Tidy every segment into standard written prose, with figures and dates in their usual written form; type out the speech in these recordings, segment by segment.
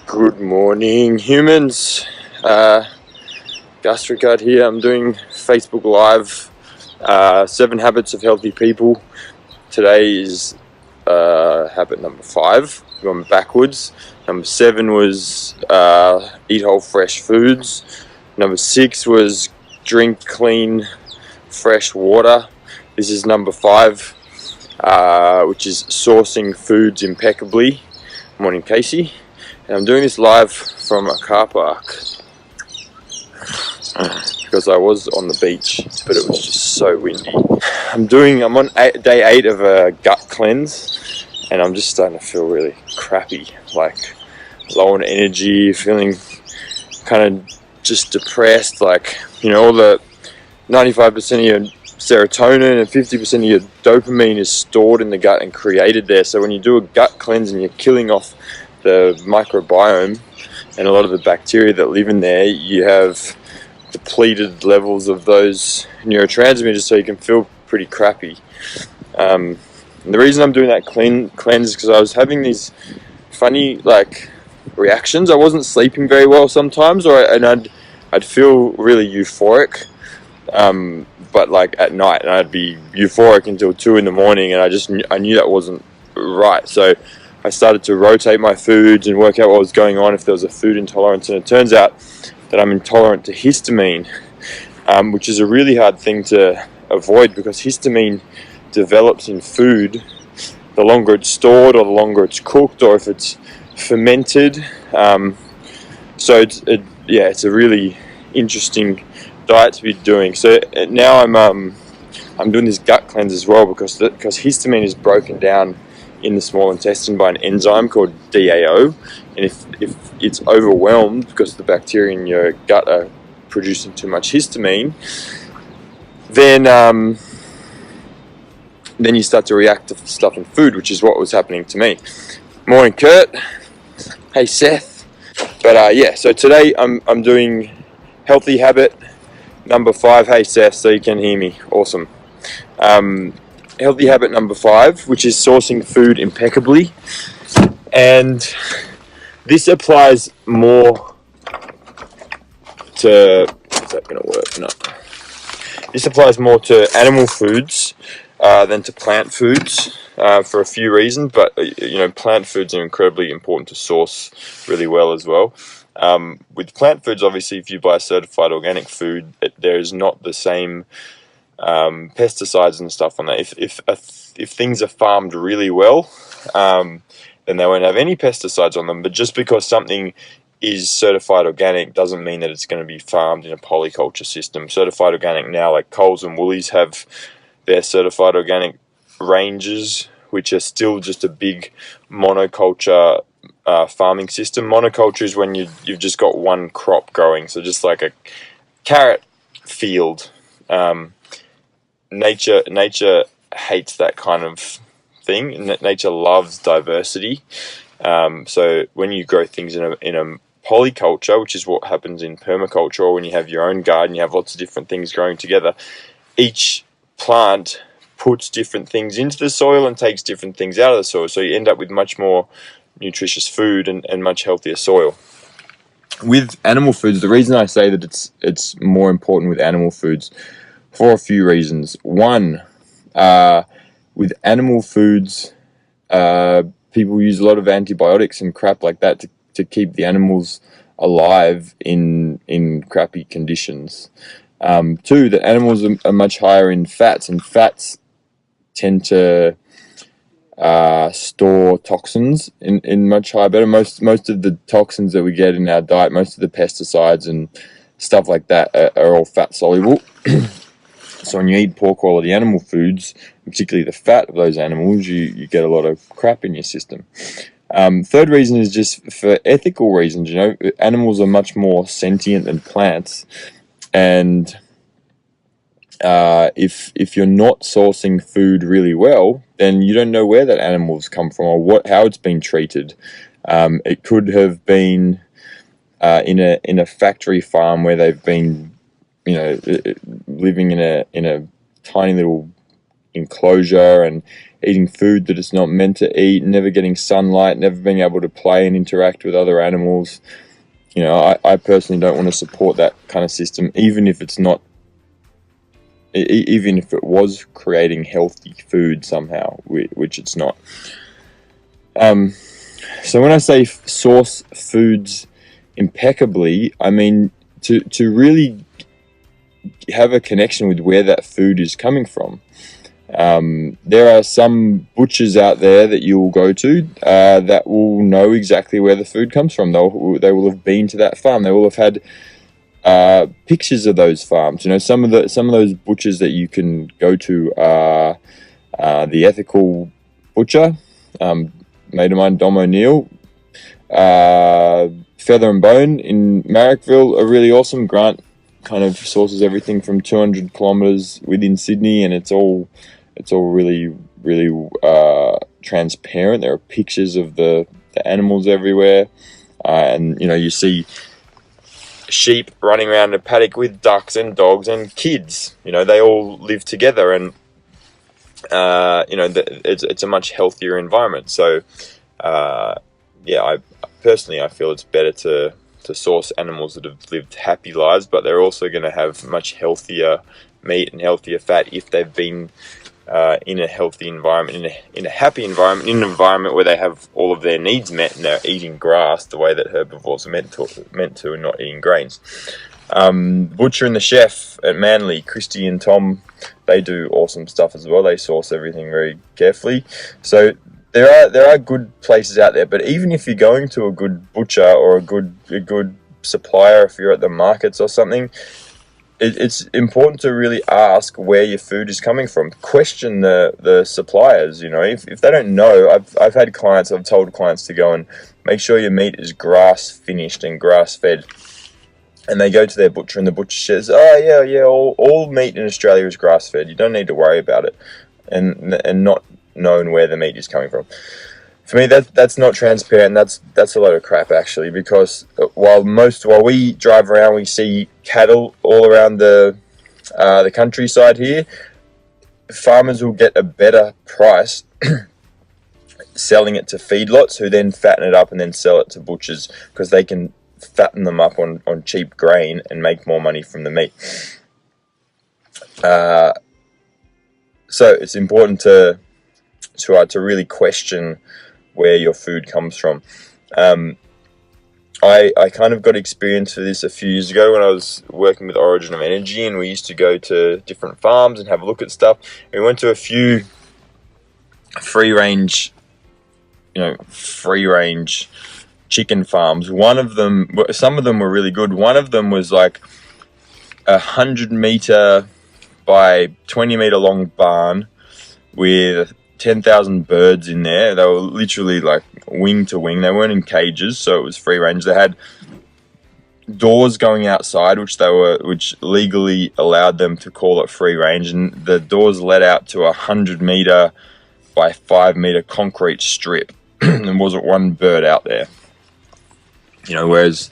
Good morning, humans. Gastricut here. I'm doing Facebook Live, 7 Habits of Healthy People. Today is habit number 5. Going backwards. Number 7 was eat whole fresh foods. Number 6 was drink clean, fresh water. This is number 5, which is sourcing foods impeccably. Morning, Casey. And I'm doing this live from a car park because I was on the beach, but it was just so windy. I'm on day 8 of a gut cleanse, and I'm just starting to feel really crappy, like low on energy, feeling kind of just depressed, like, you know, all the 95% of your serotonin and 50% of your dopamine is stored in the gut and created there. So when you do a gut cleanse and you're killing off the microbiome and a lot of the bacteria that live in there, you have depleted levels of those neurotransmitters, so you can feel pretty crappy. And the reason I'm doing that cleanse is because I was having these funny reactions. I wasn't sleeping very well sometimes, and I'd feel really euphoric, but at night, and I'd be euphoric until 2 in the morning, and I knew that wasn't right. So I started to rotate my foods and work out what was going on, if there was a food intolerance, and it turns out that I'm intolerant to histamine, which is a really hard thing to avoid because histamine develops in food the longer it's stored, or the longer it's cooked, or if it's fermented. So it's a really interesting diet to be doing. So now I'm doing this gut cleanse as well because histamine is broken down in the small intestine by an enzyme called DAO, and if it's overwhelmed because the bacteria in your gut are producing too much histamine, then you start to react to stuff in food, which is what was happening to me. Morning, Kurt. Hey, Seth. But so today I'm doing healthy habit number 5. Hey, Seth, so you can hear me. Awesome. Healthy habit number 5, which is sourcing food impeccably, and this applies more to, is that going to work? No. This applies more to animal foods than to plant foods for a few reasons, but plant foods are incredibly important to source really well as well. With plant foods, obviously, if you buy certified organic food, there is not the same pesticides and stuff on that. If things are farmed really well, then they won't have any pesticides on them. But just because something is certified organic doesn't mean that it's going to be farmed in a polyculture system. Certified organic now, like Coles and Woolies have their certified organic ranges, which are still just a big monoculture farming system. Monoculture is when you've just got one crop growing, so just like a carrot field. Nature hates that kind of thing. Nature loves diversity. So when you grow things in a polyculture, which is what happens in permaculture, or when you have your own garden, you have lots of different things growing together. Each plant puts different things into the soil and takes different things out of the soil. So you end up with much more nutritious food and much healthier soil. With animal foods, the reason I say that it's more important with animal foods, for a few reasons. One, with animal foods, people use a lot of antibiotics and crap like that to keep the animals alive in crappy conditions. 2, that animals are much higher in fats, and fats tend to store toxins in much higher better. Most of the toxins that we get in our diet, most of the pesticides and stuff like that are all fat soluble. So when you eat poor quality animal foods, particularly the fat of those animals, you get a lot of crap in your system. 3rd reason is just for ethical reasons. Animals are much more sentient than plants, and if you're not sourcing food really well, then you don't know where that animal's come from or how it's been treated. It could have been in a factory farm where they've been living in a tiny little enclosure and eating food that it's not meant to eat, never getting sunlight, never being able to play and interact with other animals. You know, I personally don't want to support that kind of system, even if it's not, even if it was creating healthy food somehow, which it's not. So when I say source foods impeccably, I mean to really have a connection with where that food is coming from. There are some butchers out there that you will go to that will know exactly where the food comes from. They will have been to that farm. They will have had pictures of those farms. You know, some of those butchers that you can go to are the Ethical Butcher, mate of mine, Dom O'Neill. Feather and Bone in Marrickville are really awesome. Grant kind of sources everything from 200 kilometers within Sydney, and it's all really transparent. There are pictures of the animals everywhere, and you know, you see sheep running around a paddock with ducks and dogs and kids. You know, they all live together, and you know, it's a much healthier environment. So yeah, I personally feel it's better to source animals that have lived happy lives, but they're also going to have much healthier meat and healthier fat if they've been in a healthy environment, in a happy environment, in an environment where they have all of their needs met and they're eating grass the way that herbivores are meant to, and not eating grains. Butcher and the Chef at Manly, Christy and Tom, they do awesome stuff as well. They source everything very carefully. So there are good places out there, but even if you're going to a good butcher or a good supplier, if you're at the markets or something, it's important to really ask where your food is coming from. Question the suppliers. You know, if they don't know, I've told clients to go and make sure your meat is grass finished and grass fed. And they go to their butcher, and the butcher says, "Oh yeah, all meat in Australia is grass fed. You don't need to worry about it," and not knowing where the meat is coming from. For me, that's not transparent. That's a load of crap, actually, because while we drive around, we see cattle all around the countryside here. Farmers will get a better price selling it to feedlots, who then fatten it up and then sell it to butchers, because they can fatten them up on cheap grain and make more money from the meat. So it's important to really question where your food comes from. I kind of got experience for this a few years ago when I was working with Origin of Energy, and we used to go to different farms and have a look at stuff. We went to a few free range chicken farms. Some of them were really good. One of them was like 100-meter by 20-meter long barn with 10,000 birds in there. They were literally like wing to wing. They weren't in cages, so it was free range. They had doors going outside, which legally allowed them to call it free range, and the doors led out to 100-meter by 5-meter concrete strip. There wasn't one bird out there. You know, whereas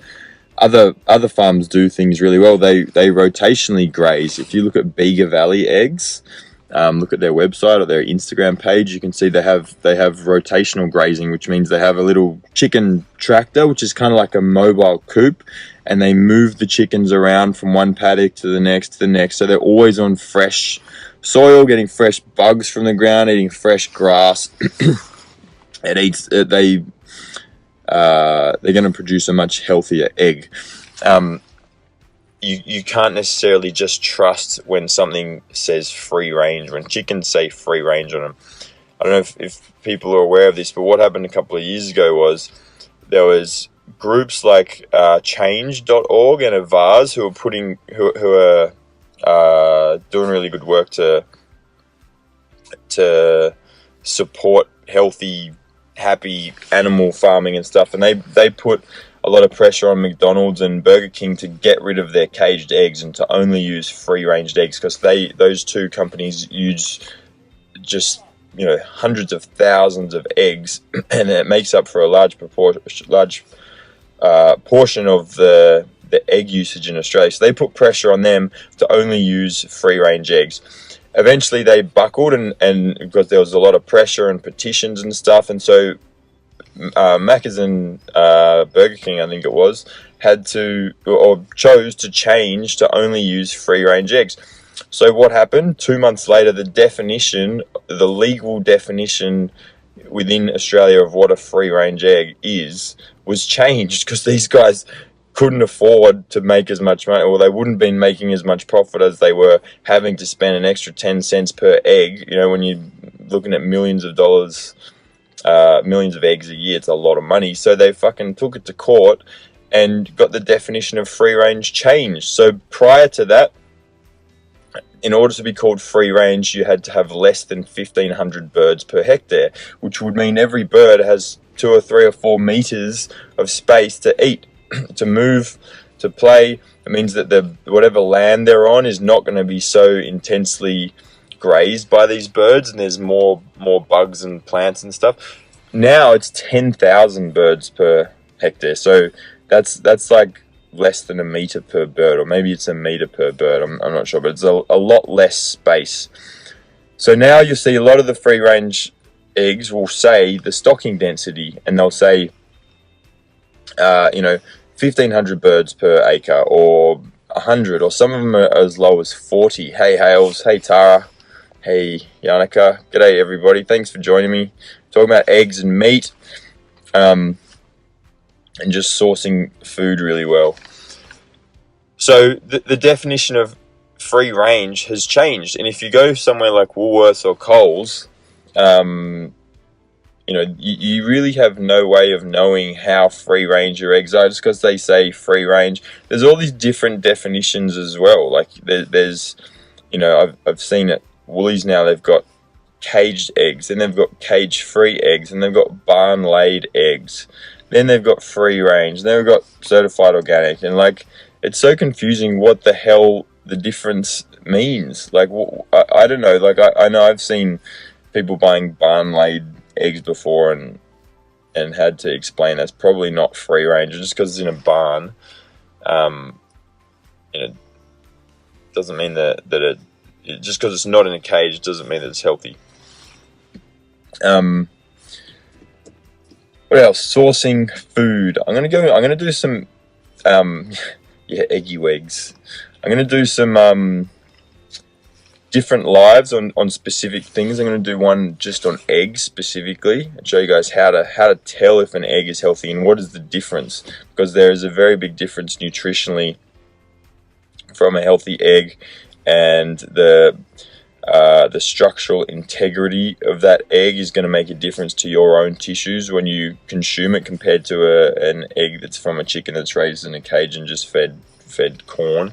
other farms do things really well. They rotationally graze. If you look at Bega Valley Eggs, look at their website or their Instagram page, you can see they have rotational grazing, which means they have a little chicken tractor, which is kind of like a mobile coop, and they move the chickens around from one paddock to the next. So they're always on fresh soil, getting fresh bugs from the ground, eating fresh grass. They're going to produce a much healthier egg. You can't necessarily just trust when something says free range, when chickens say free range on them. I don't know if people are aware of this, but what happened a couple of years ago was there was groups like change.org and Avaz who are doing really good work to support healthy, happy animal farming and stuff, and they put a lot of pressure on McDonald's and Burger King to get rid of their caged eggs and to only use free-ranged eggs, because those two companies use just hundreds of thousands of eggs, and it makes up for a large portion of the egg usage in Australia. So they put pressure on them to only use free-range eggs. eventually they buckled, and because there was a lot of pressure and petitions and stuff, and so Macca's and Burger King, I think it was, had to, or chose to change to only use free-range eggs. So what happened? 2 months later, the legal definition within Australia of what a free-range egg is, was changed, because these guys couldn't afford to make as much money, or they wouldn't have been making as much profit as they were having to spend an extra 10 cents per egg. You know, when you're looking at millions of dollars, millions of eggs a year, it's a lot of money. So they fucking took it to court and got the definition of free range changed. So prior to that, in order to be called free range, you had to have less than 1,500 birds per hectare, which would mean every bird has 2 or 3 or 4 meters of space to eat, to move, to play. It means that whatever land they're on is not going to be so intensely grazed by these birds, and there's more bugs and plants and stuff. Now it's 10,000 birds per hectare, so that's like less than a meter per bird, or maybe it's a meter per bird, I'm not sure, but it's a lot less space. So now you'll see a lot of the free range eggs will say the stocking density, and they'll say 1,500 birds per acre, or 100, or some of them are as low as 40. Hey Hales, hey Tara, hey Yannicka, g'day everybody, thanks for joining me. Talking about eggs and meat, and just sourcing food really well. So the definition of free range has changed, and if you go somewhere like Woolworths or Coles, you really have no way of knowing how free range your eggs are, just because they say free range. There's all these different definitions as well. Like there's I've seen it. Woolies now, they've got caged eggs, and they've got cage-free eggs, and they've got barn-laid eggs. Then they've got free range. Then they've got certified organic, and it's so confusing what the hell the difference means. I don't know. I know I've seen people buying barn-laid eggs before, and had to explain that's probably not free range. Just because it's in a barn, doesn't mean that it just because it's not in a cage doesn't mean that it's healthy. What else? Sourcing food. I'm gonna do some eggy wigs. I'm gonna do some different lives on specific things. I'm gonna do one just on eggs specifically, and show you guys how to tell if an egg is healthy and what is the difference, because there is a very big difference nutritionally from a healthy egg, and the structural integrity of that egg is going to make a difference to your own tissues when you consume it, compared to an egg that's from a chicken that's raised in a cage and just fed corn.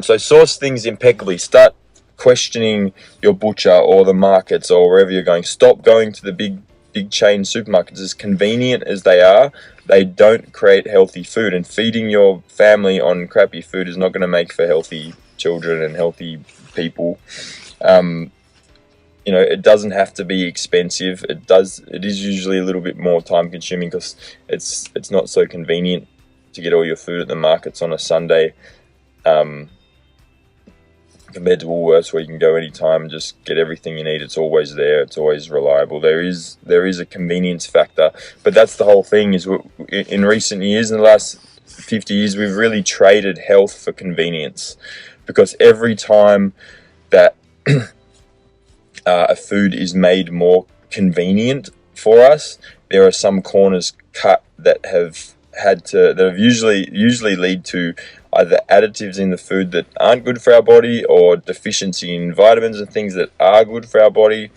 So source things impeccably. Start questioning your butcher or the markets or wherever you're going. Stop going to the big chain supermarkets. As convenient as they are, they don't create healthy food, and feeding your family on crappy food is not going to make for healthy children and healthy people. It doesn't have to be expensive. It is usually a little bit more time consuming, because it's not so convenient to get all your food at the markets on a Sunday, compared to Woolworths, where you can go anytime and just get everything you need. It's always there. It's always reliable. There is a convenience factor, but that's the whole thing. Is in recent years, in the last 50 years, we've really traded health for convenience, because every time that a food is made more convenient for us, there are some corners cut that have usually lead to either additives in the food that aren't good for our body, or deficiency in vitamins and things that are good for our body,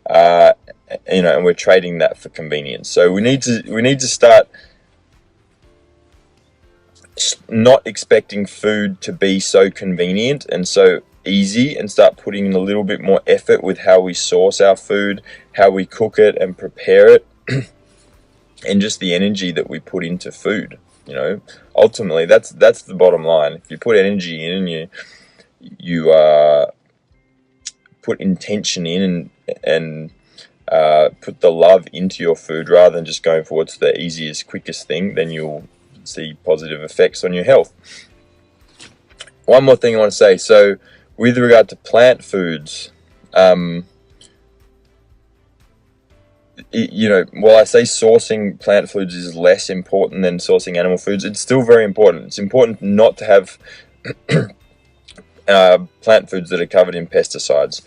and we're trading that for convenience. So we need to start not expecting food to be so convenient and so easy, and start putting in a little bit more effort with how we source our food, how we cook it and prepare it, and just the energy that we put into food. Ultimately, that's the bottom line. If you put energy in, and you put intention in, and put the love into your food, rather than just going for what's the easiest, quickest thing, then you'll see positive effects on your health. One more thing I want to say. So with regard to plant foods, while I say sourcing plant foods is less important than sourcing animal foods, it's still very important. It's important not to have plant foods that are covered in pesticides.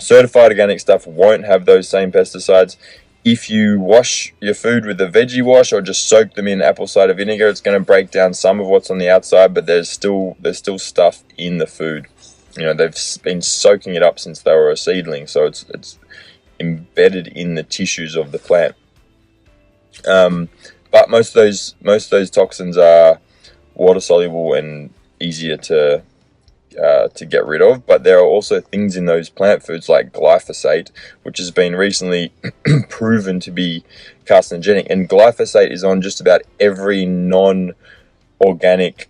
Certified organic stuff won't have those same pesticides. If you wash your food with a veggie wash or just soak them in apple cider vinegar, it's going to break down some of what's on the outside, but there's still stuff in the food. They've been soaking it up since they were a seedling, so it's embedded in the tissues of the plant. But most of those toxins are water soluble and easier to get rid of. But there are also things in those plant foods like glyphosate, which has been recently proven to be carcinogenic. And glyphosate is on just about every non-organic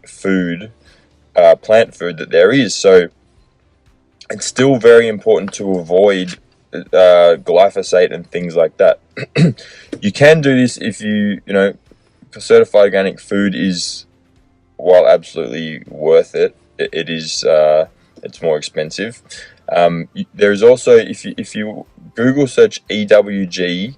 food, plant food that there is. So it's still very important to avoid glyphosate and things like that. You can do this if certified organic food is, while absolutely worth it, it is it's more expensive. There is also, if you Google search EWG,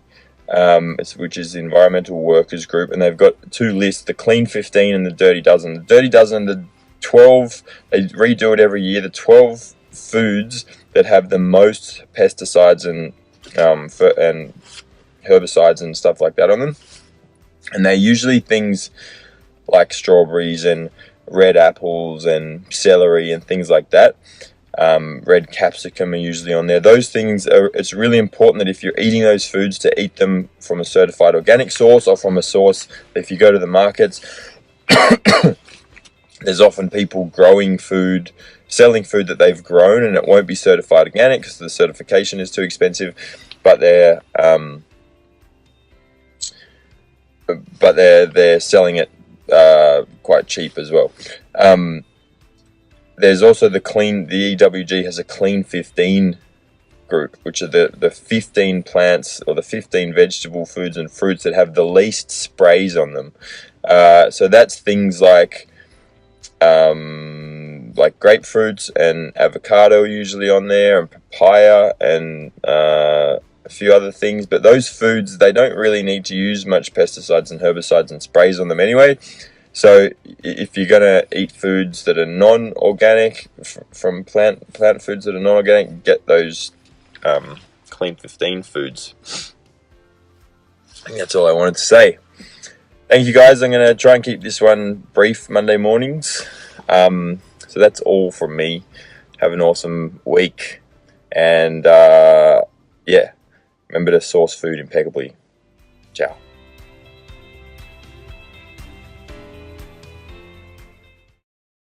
which is the Environmental Workers Group, and they've got two lists: the Clean 15 and the Dirty Dozen. The Dirty Dozen, the 12, they redo it every year. The 12 foods that have the most pesticides and herbicides and stuff like that on them, and they're usually things like strawberries and red apples and celery and things like that. Red capsicum are usually on there. Those things it's really important that if you're eating those foods, to eat them from a certified organic source, or from a source, if you go to the markets, there's often people growing food, selling food that they've grown, and it won't be certified organic because the certification is too expensive, but they're selling it quite cheap as well. There's also the EWG has a Clean 15 group, which are the 15 plants or the 15 vegetable foods and fruits that have the least sprays on them. So that's things like grapefruits and avocado are usually on there, and papaya, and a few other things. But those foods, they don't really need to use much pesticides and herbicides and sprays on them anyway. So if you're going to eat foods that are non-organic, from plant foods that are non-organic, get those Clean 15 foods. I think that's all I wanted to say. Thank you guys. I'm going to try and keep this one brief Monday mornings. So that's all from me. Have an awesome week. And yeah, remember to source food impeccably. Ciao.